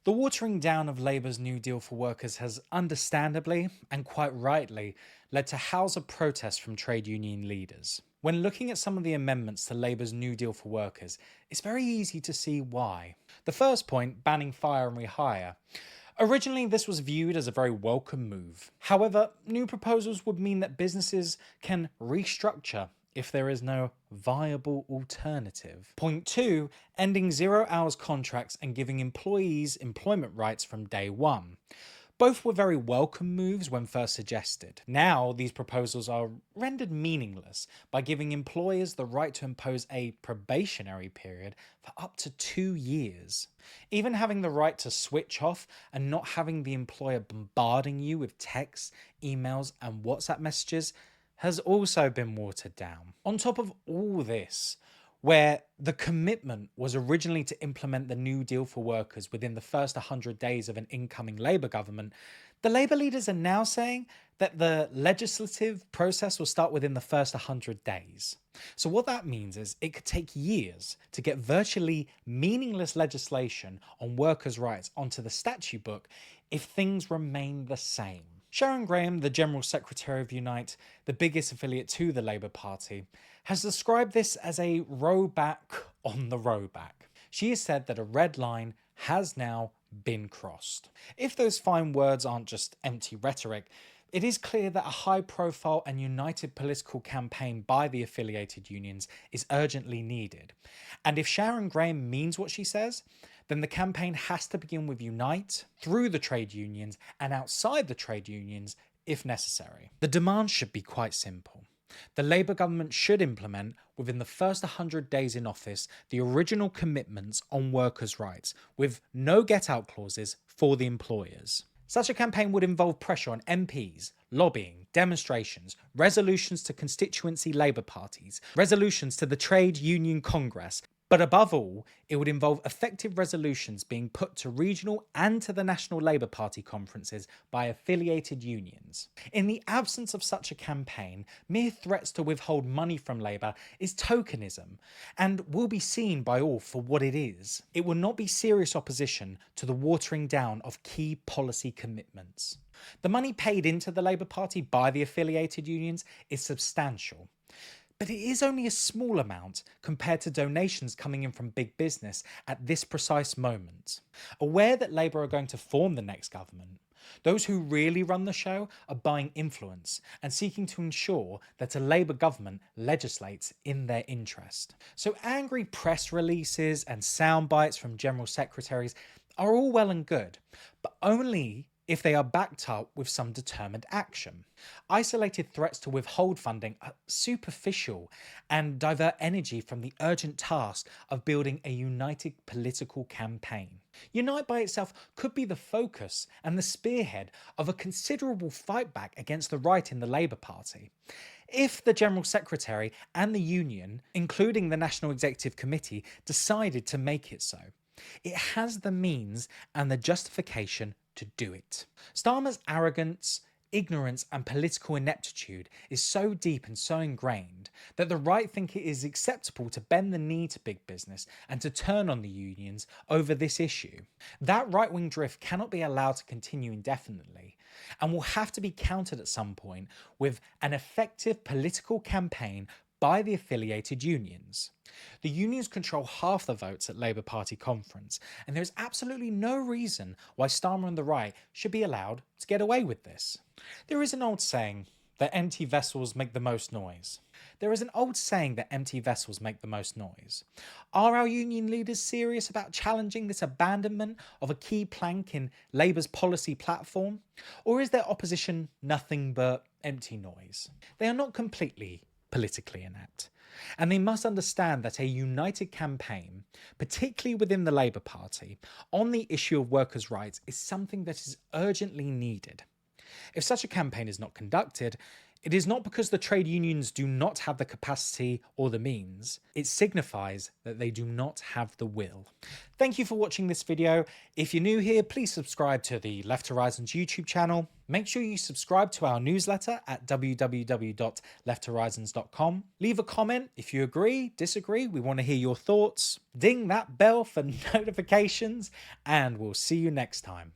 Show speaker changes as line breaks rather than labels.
The watering down of Labour's New Deal for workers has understandably, and quite rightly, led to howls of protest from trade union leaders. When looking at some of the amendments to Labour's New Deal for workers, it's very easy to see why. The first point, banning fire and rehire. Originally, this was viewed as a very welcome move. However, new proposals would mean that businesses can restructure if there is no viable alternative. Point two, ending 0 hours contracts and giving employees employment rights from day one. Both were very welcome moves when first suggested. Now, these proposals are rendered meaningless by giving employers the right to impose a probationary period for up to 2 years. Even having the right to switch off and not having the employer bombarding you with texts, emails, and WhatsApp messages has also been watered down. On top of all this, where the commitment was originally to implement the New Deal for workers within the first 100 days of an incoming Labour government, the Labour leaders are now saying that the legislative process will start within the first 100 days. So, what that means is it could take years to get virtually meaningless legislation on workers' rights onto the statute book if things remain the same. Sharon Graham, the General Secretary of Unite, the biggest affiliate to the Labour Party, has described this as a rowback on the rowback. She has said that a red line has now been crossed. If those fine words aren't just empty rhetoric, it is clear that a high profile and united political campaign by the affiliated unions is urgently needed. And if Sharon Graham means what she says, then the campaign has to begin with Unite, through the trade unions, and outside the trade unions if necessary. The demand should be quite simple. The Labour government should implement, within the first 100 days in office, the original commitments on workers' rights, with no get-out clauses for the employers. Such a campaign would involve pressure on MPs, lobbying, demonstrations, resolutions to constituency Labour parties, resolutions to the Trade Union Congress, but above all, it would involve effective resolutions being put to regional and to the National Labour Party conferences by affiliated unions. In the absence of such a campaign, mere threats to withhold money from Labour is tokenism and will be seen by all for what it is. It will not be serious opposition to the watering down of key policy commitments. The money paid into the Labour Party by the affiliated unions is substantial. But it is only a small amount compared to donations coming in from big business at this precise moment. Aware that Labour are going to form the next government, those who really run the show are buying influence and seeking to ensure that a Labour government legislates in their interest. So angry press releases and sound bites from general secretaries are all well and good, but only if they are backed up with some determined action. Isolated threats to withhold funding are superficial and divert energy from the urgent task of building a united political campaign. Unite by itself could be the focus and the spearhead of a considerable fight back against the right in the Labour Party. If the General Secretary and the Union, including the National Executive Committee, decided to make it so, it has the means and the justification to do it. Starmer's arrogance, ignorance, and political ineptitude is so deep and so ingrained that the right think it is acceptable to bend the knee to big business and to turn on the unions over this issue. That right-wing drift cannot be allowed to continue indefinitely and will have to be countered at some point with an effective political campaign by the affiliated unions. The unions control half the votes at Labour Party conference, and there is absolutely no reason why Starmer and the right should be allowed to get away with this. There is an old saying that empty vessels make the most noise. Are our union leaders serious about challenging this abandonment of a key plank in Labour's policy platform? Or is their opposition nothing but empty noise? They are not completely politically inept. And they must understand that a united campaign, particularly within the Labour Party, on the issue of workers' rights is something that is urgently needed. If such a campaign is not conducted, It is not because the trade unions do not have the capacity or the means, it signifies that they do not have the will. Thank you for watching this video. If you're new here, please subscribe to the Left Horizons YouTube channel. Make sure you subscribe to our newsletter at www.lefthorizons.com. Leave a comment if you agree, disagree, we want to hear your thoughts. Ding that bell for notifications, and we'll see you next time.